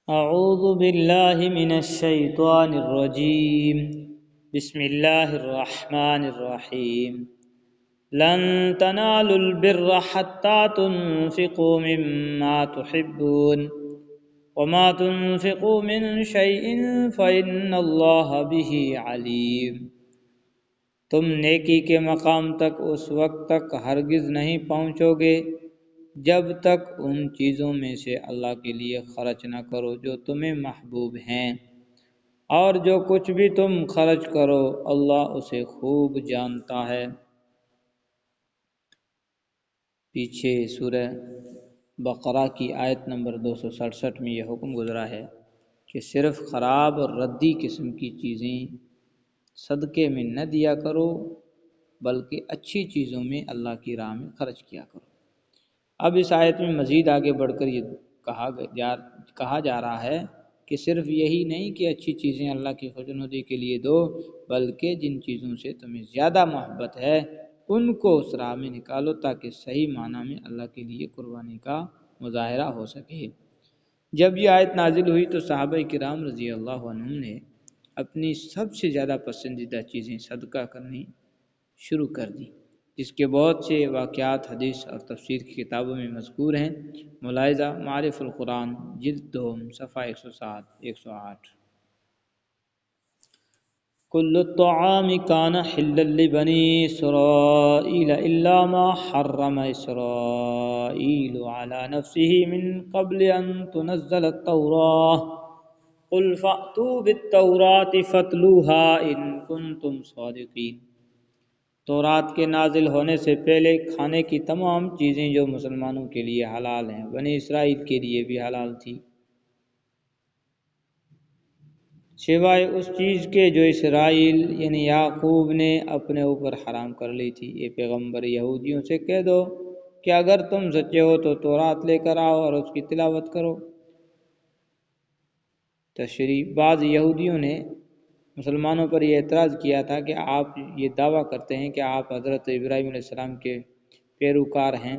اعوذ باللہ من الشیطان الرجیم بسم اللہ الرحمن الرحیم لن تنالوا البر حتى تنفقوا مما تحبون وما تنفقوا من شيء فإن الله به علیم۔ تم نیکی کے مقام تک اس وقت تک ہرگز نہیں پہنچو گے جب تک ان چیزوں میں سے اللہ کے لیے خرچ نہ کرو جو تمہیں محبوب ہیں، اور جو کچھ بھی تم خرچ کرو اللہ اسے خوب جانتا ہے۔ پیچھے سورہ بقرہ کی آیت نمبر 267 میں یہ حکم گزرا ہے کہ صرف خراب اور ردی قسم کی چیزیں صدقے میں نہ دیا کرو، بلکہ اچھی چیزوں میں اللہ کی راہ میں خرچ کیا کرو۔ اب اس آیت میں مزید آگے بڑھ کر یہ کہا جا رہا ہے کہ صرف یہی نہیں کہ اچھی چیزیں اللہ کی خوشنودی کے لیے دو، بلکہ جن چیزوں سے تمہیں زیادہ محبت ہے ان کو اس راہ میں نکالو تاکہ صحیح معنی میں اللہ کے لیے قربانی کا مظاہرہ ہو سکے۔ جب یہ آیت نازل ہوئی تو صحابہ کرام رضی اللہ عنہم نے اپنی سب سے زیادہ پسندیدہ چیزیں صدقہ کرنی شروع کر دی، جس کے بہت سے واقعات حدیث اور تفسیر کی کتابوں میں مذکور ہیں۔ ملاحظہ معارف القرآن جلد دوم صفحہ 107-108۔ کل الطعام کان حلا لبنی اسرائیل الا ما حرم اسرائیل علی نفسه من قبل ان تنزل التوراۃ قل فأتوا بالتوراۃ فاتلوها ان کنتم صادقین۔ تورات کے نازل ہونے سے پہلے کھانے کی تمام چیزیں جو مسلمانوں کے لیے حلال ہیں بنی اسرائیل کے لیے بھی حلال تھی، سوائے اس چیز کے جو اسرائیل یعنی یعقوب نے اپنے اوپر حرام کر لی تھی۔ یہ پیغمبر یہودیوں سے کہہ دو کہ اگر تم سچے ہو تو تورات لے کر آؤ اور اس کی تلاوت کرو۔ تشریح: بعض یہودیوں نے مسلمانوں پر یہ اعتراض کیا تھا کہ آپ یہ دعویٰ کرتے ہیں کہ آپ حضرت ابراہیم علیہ السلام کے پیروکار ہیں،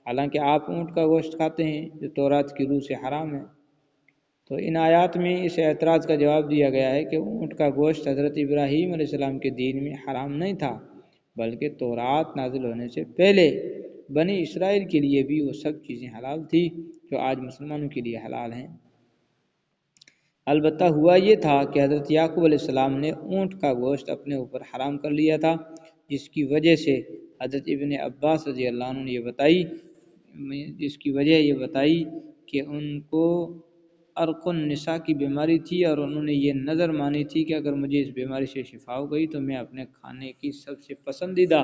حالانکہ آپ اونٹ کا گوشت کھاتے ہیں جو تورات کی روح سے حرام ہے۔ تو ان آیات میں اس اعتراض کا جواب دیا گیا ہے کہ اونٹ کا گوشت حضرت ابراہیم علیہ السلام کے دین میں حرام نہیں تھا، بلکہ تورات نازل ہونے سے پہلے بنی اسرائیل کے لیے بھی وہ سب چیزیں حلال تھی جو آج مسلمانوں کے لیے حلال ہیں۔ البتہ ہوا یہ تھا کہ حضرت یعقوب علیہ السلام نے اونٹ کا گوشت اپنے اوپر حرام کر لیا تھا، جس کی وجہ سے حضرت ابن عباس رضی اللہ عنہ نے یہ بتائی کہ ان کو عرق النساء کی بیماری تھی اور انہوں نے یہ نظر مانی تھی کہ اگر مجھے اس بیماری سے شفا ہو گئی تو میں اپنے کھانے کی سب سے پسندیدہ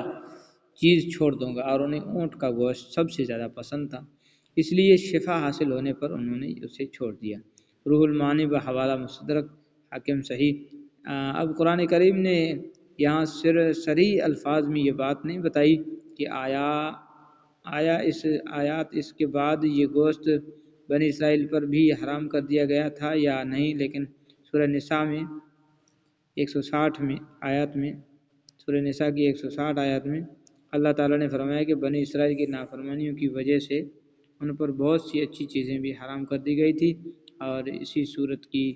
چیز چھوڑ دوں گا، اور انہیں اونٹ کا گوشت سب سے زیادہ پسند تھا، اس لیے شفا حاصل ہونے پر انہوں نے اسے چھوڑ دیا۔ روح المعانی بحوالہ مستدرک حاکم صحیح۔ اب قرآن کریم نے یہاں صریح الفاظ میں یہ بات نہیں بتائی کہ آیات اس کے بعد یہ گوشت بنی اسرائیل پر بھی حرام کر دیا گیا تھا یا نہیں، لیکن سورہ نساء میں 160 میں آیات میں سورہ نساء کی 160 آیات میں اللہ تعالیٰ نے فرمایا کہ بنی اسرائیل کی نافرمانیوں کی وجہ سے ان پر بہت سی اچھی چیزیں بھی حرام کر دی گئی تھی، اور اسی صورت کی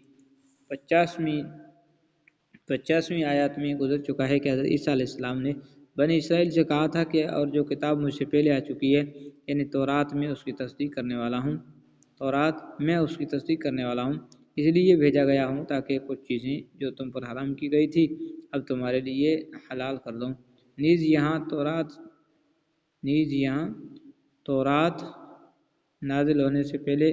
50ویں آیات میں گزر چکا ہے کہ حضرت عیسیٰ علیہ السلام نے بنی اسرائیل سے کہا تھا کہ اور جو کتاب مجھ سے پہلے آ چکی ہے یعنی تورات میں اس کی تصدیق کرنے والا ہوں، اس لیے بھیجا گیا ہوں تاکہ کچھ چیزیں جو تم پر حرام کی گئی تھی اب تمہارے لیے حلال کر دوں۔ نیز یہاں تورات نازل ہونے سے پہلے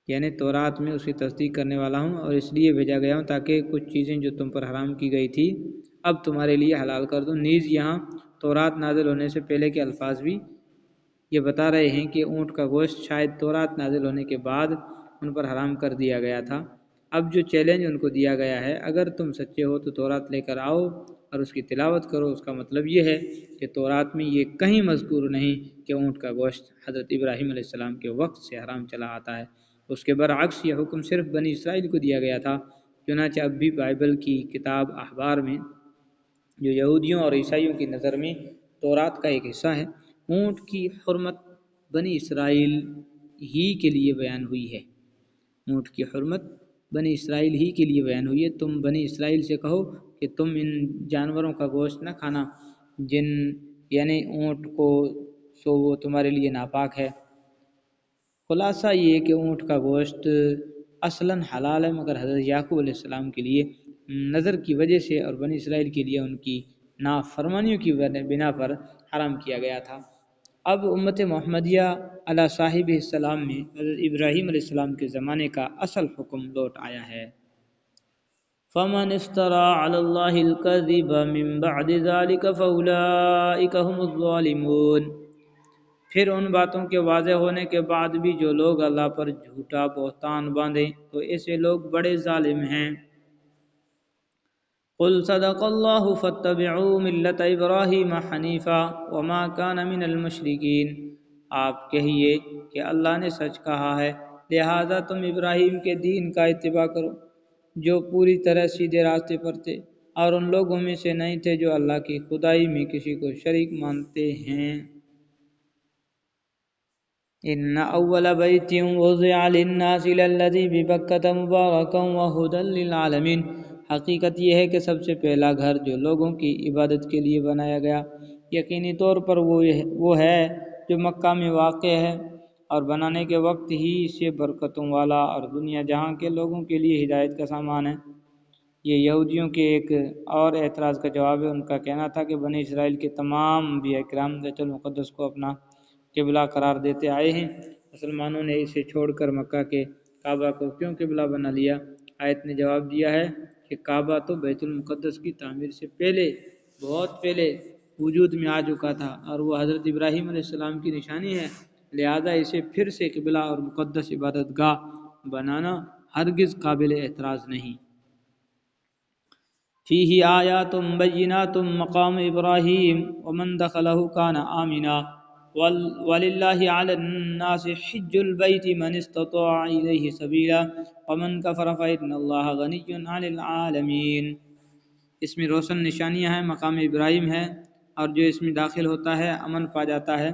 یعنی تورات میں اس کی تصدیق کرنے والا ہوں اور اس لیے بھیجا گیا ہوں تاکہ کچھ چیزیں جو تم پر حرام کی گئی تھی اب تمہارے لیے حلال کر دوں۔ نیز یہاں تورات نازل ہونے سے پہلے کے الفاظ بھی یہ بتا رہے ہیں کہ اونٹ کا گوشت شاید تورات نازل ہونے کے بعد ان پر حرام کر دیا گیا تھا۔ اب جو چیلنج ان کو دیا گیا ہے، اگر تم سچے ہو تو تورات لے کر آؤ اور اس کی تلاوت کرو، اس کا مطلب یہ ہے کہ تورات میں یہ کہیں مذکور نہیں کہ اونٹ کا گوشت حضرت ابراہیم علیہ السلام کے وقت سے حرام چلا آتا ہے۔ اس کے برعکس یہ حکم صرف بنی اسرائیل کو دیا گیا تھا، چنانچہ اب بھی بائبل کی کتاب احبار میں جو یہودیوں اور عیسائیوں کی نظر میں تورات کا ایک حصہ ہے، اونٹ کی حرمت بنی اسرائیل ہی کے لیے بیان ہوئی ہے، اونٹ کی حرمت بنی اسرائیل ہی کے لیے بیان ہوئی ہے۔ تم بنی اسرائیل سے کہو کہ تم ان جانوروں کا گوشت نہ کھانا جن یعنی اونٹ کو، سو وہ تمہارے لیے ناپاک ہے۔ خلاصہ یہ کہ اونٹ کا گوشت اصلاً حلال ہے، مگر حضرت یعقوب علیہ السلام کے لیے نظر کی وجہ سے اور بنی اسرائیل کے لیے ان کی نافرمانیوں کی بنا پر حرام کیا گیا تھا۔ اب امت محمدیہ علی صاحب السلام میں حضرت ابراہیم علیہ السلام کے زمانے کا اصل حکم لوٹ آیا ہے۔ فمن افترى على الله الكذب من بعد ذلك فأولئك هم الظالمون، پھر ان باتوں کے واضح ہونے کے بعد بھی جو لوگ اللہ پر جھوٹا بہتان باندھیں تو ایسے لوگ بڑے ظالم ہیں۔ قل صدق اللہ فاتبعوا ملت ابراہیم حنیفا وما کان من المشرکین، آپ کہیے کہ اللہ نے سچ کہا ہے، لہذا تم ابراہیم کے دین کا اتباع کرو جو پوری طرح سیدھے راستے پر تھے اور ان لوگوں میں سے نہیں تھے جو اللہ کی خدائی میں کسی کو شریک مانتے ہیں۔ ان اول بیت وضع للناس للذی ببکۃ مبارکا وہدی للعالمین، حقیقت یہ ہے کہ سب سے پہلا گھر جو لوگوں کی عبادت کے لیے بنایا گیا یقینی طور پر وہ ہے جو مکہ میں واقع ہے، اور بنانے کے وقت ہی سے برکتوں والا اور دنیا جہاں کے لوگوں کے لیے ہدایت کا سامان ہے۔ یہ یہودیوں کے ایک اور اعتراض کا جواب ہے۔ ان کا کہنا تھا کہ بنی اسرائیل کے تمام انبیاء کرام بیت المقدس کو اپنا قبلہ قرار دیتے آئے ہیں، مسلمانوں نے اسے چھوڑ کر مکہ کے کعبہ کو کیوں قبلہ بنا لیا؟ آیت نے جواب دیا ہے کہ کعبہ تو بیت المقدس کی تعمیر سے پہلے، بہت پہلے وجود میں آ چکا تھا اور وہ حضرت ابراہیم علیہ السلام کی نشانی ہے، لہذا اسے پھر سے قبلہ اور مقدس عبادت گاہ بنانا ہرگز قابل اعتراض نہیں۔ فیہ آیات بینات مقام ابراہیم ومن دخلہ کان آمنا وللہ علی الناس حج البیت من استطاع الیہ سبیلا ومن کفر فإن اللہ غنی عن العالمین۔ اس میں روشن نشانیاں ہیں، مقام ابراہیم ہے، اور جو اس میں داخل ہوتا ہے امن پا جاتا ہے،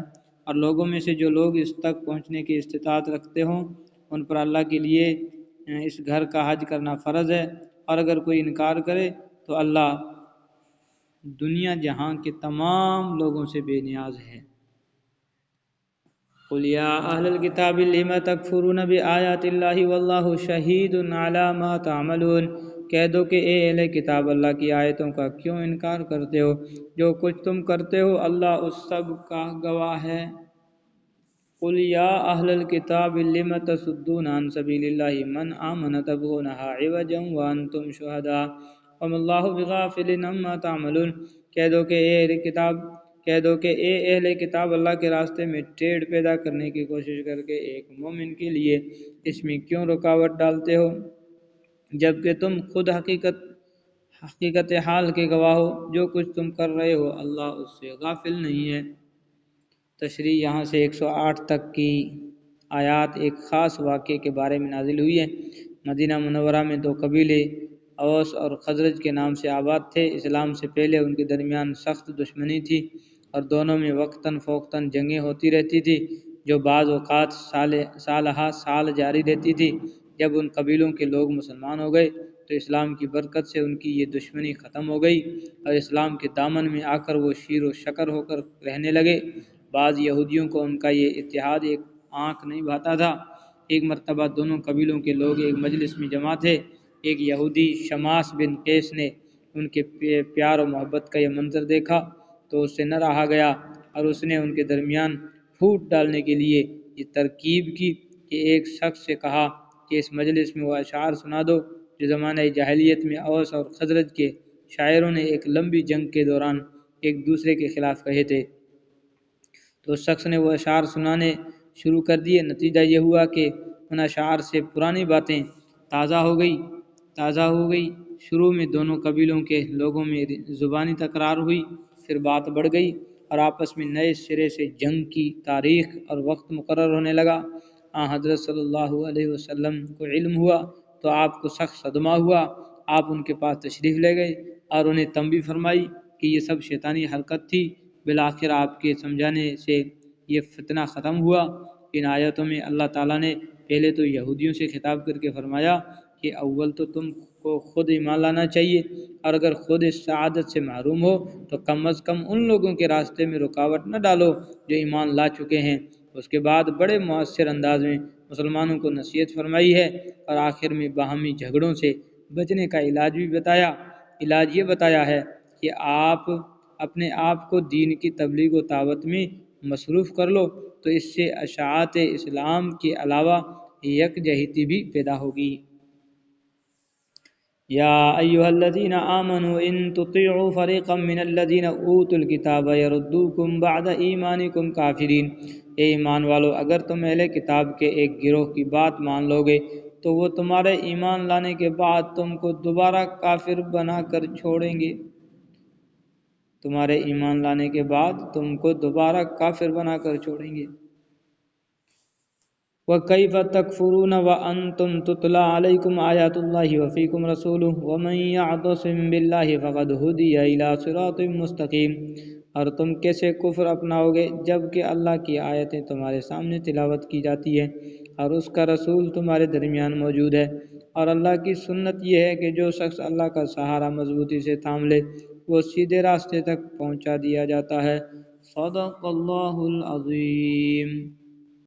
اور لوگوں میں سے جو لوگ اس تک پہنچنے کی استطاعت رکھتے ہوں ان پر اللہ کے لیے اس گھر کا حج کرنا فرض ہے، اور اگر کوئی انکار کرے تو اللہ دنیا جہاں کے تمام لوگوں سے بے نیاز ہے۔ قل یا اہل الکتاب لم تکفرون بآیات اللہ واللہ شہید علی ما تعملون، کہہ دو کہ اے اہل کتاب اللہ کی آیتوں کا کیوں انکار کرتے ہو، جو کچھ تم کرتے ہو اللہ اس سب کا گواہ ہے۔ قل یا اہل الکتاب لم تصدون عن سبیل اللہ من آمن تبغونها عوجا وانتم شہداء وما اللہ بغافل عما تعملون، کہہ دو کہ اے اہل کتاب اللہ کے راستے میں ٹیڑھ پیدا کرنے کی کوشش کر کے ایک مومن کے لیے اس میں کیوں رکاوٹ ڈالتے ہو، جبکہ تم خود حقیقت حال کے گواہ ہو، جو کچھ تم کر رہے ہو اللہ اس سے غافل نہیں ہے۔ تشریح یہاں سے 108 تک کی آیات ایک خاص واقعے کے بارے میں نازل ہوئی ہے۔ مدینہ منورہ میں دو قبیلے اوس اور خزرج کے نام سے آباد تھے۔ اسلام سے پہلے ان کے درمیان سخت دشمنی تھی اور دونوں میں وقتاً فوقتاً جنگیں ہوتی رہتی تھی جو بعض اوقات سالہ سال جاری رہتی تھی۔ جب ان قبیلوں کے لوگ مسلمان ہو گئے تو اسلام کی برکت سے ان کی یہ دشمنی ختم ہو گئی اور اسلام کے دامن میں آ کر وہ شیر و شکر ہو کر رہنے لگے۔ بعض یہودیوں کو ان کا یہ اتحاد ایک آنکھ نہیں بھاتا تھا۔ ایک مرتبہ دونوں قبیلوں کے لوگ ایک مجلس میں جمع تھے۔ ایک یہودی شماس بن قیس نے ان کے پیار و محبت کا یہ منظر دیکھا تو اس سے نہ رہا گیا اور اس نے ان کے درمیان پھوٹ ڈالنے کے لیے یہ ترکیب کی کہ ایک شخص سے کہا کہ اس مجلس میں وہ اشعار سنا دو جو زمانہ جاہلیت میں اوس اور خزرج کے شاعروں نے ایک لمبی جنگ کے دوران ایک دوسرے کے خلاف کہے تھے۔ تو اس شخص نے وہ اشعار سنانے شروع کر دیے۔ نتیجہ یہ ہوا کہ ان اشعار سے پرانی باتیں تازہ ہو گئی۔ شروع میں دونوں قبیلوں کے لوگوں میں زبانی تکرار ہوئی، پھر بات بڑھ گئی اور آپس میں نئے سرے سے جنگ کی تاریخ اور وقت مقرر ہونے لگا۔ حضرت صلی اللہ علیہ وسلم کو علم ہوا تو آپ کو سخت صدمہ ہوا۔ آپ ان کے پاس تشریف لے گئے اور انہیں تنبیہ فرمائی کہ یہ سب شیطانی حرکت تھی۔ بالآخر آپ کے سمجھانے سے یہ فتنہ ختم ہوا۔ ان آیتوں میں اللہ تعالیٰ نے پہلے تو یہودیوں سے خطاب کر کے فرمایا کہ اول تو تم کو خود ایمان لانا چاہیے، اور اگر خود اس سعادت سے محروم ہو تو کم از کم ان لوگوں کے راستے میں رکاوٹ نہ ڈالو جو ایمان لا چکے ہیں۔ اس کے بعد بڑے مؤثر انداز میں مسلمانوں کو نصیحت فرمائی ہے، اور آخر میں باہمی جھگڑوں سے بچنے کا علاج بھی بتایا۔ علاج یہ بتایا ہے کہ آپ اپنے آپ کو دین کی تبلیغ و دعوت میں مصروف کر لو، تو اس سے اشاعت اسلام کے علاوہ یکجہتی بھی پیدا ہوگی۔ یا ایھا الذین آمنوا ان تطیعوا فریقا من الذین اوتوا الکتاب یردوکم بعد ایمانکم کافرین۔ اے ایمان والو، اگر تم اہل کتاب کے ایک گروہ کی بات مان لو گے تو وہ تمہارے ایمان لانے کے بعد تم کو دوبارہ کافر بنا کر چھوڑیں گے۔ تمہارے ایمان لانے کے بعد تم کو دوبارہ کافر بنا کر چھوڑیں گے۔ وَكَيْفَ تَكْفُرُونَ وَأَنْتُمْ تُتْلَى عَلَيْكُمْ آيَاتُ اللَّهِ وَفِيكُمْ رَسُولُهُ وَمَنْ يَعْتَصِمْ بِاللَّهِ فَقَدْ هُدِيَ إِلَى صِرَاطٍ مُسْتَقِيمٍ۔ اور تم کیسے کفر اپناؤ گے جب کہ اللہ کی آیتیں تمہارے سامنے تلاوت کی جاتی ہیں اور اس کا رسول تمہارے درمیان موجود ہے، اور اللہ کی سنت یہ ہے کہ جو شخص اللہ کا سہارا مضبوطی سے تھام لے وہ سیدھے راستے تک پہنچا دیا جاتا ہے۔ صدق اللہ العظیم۔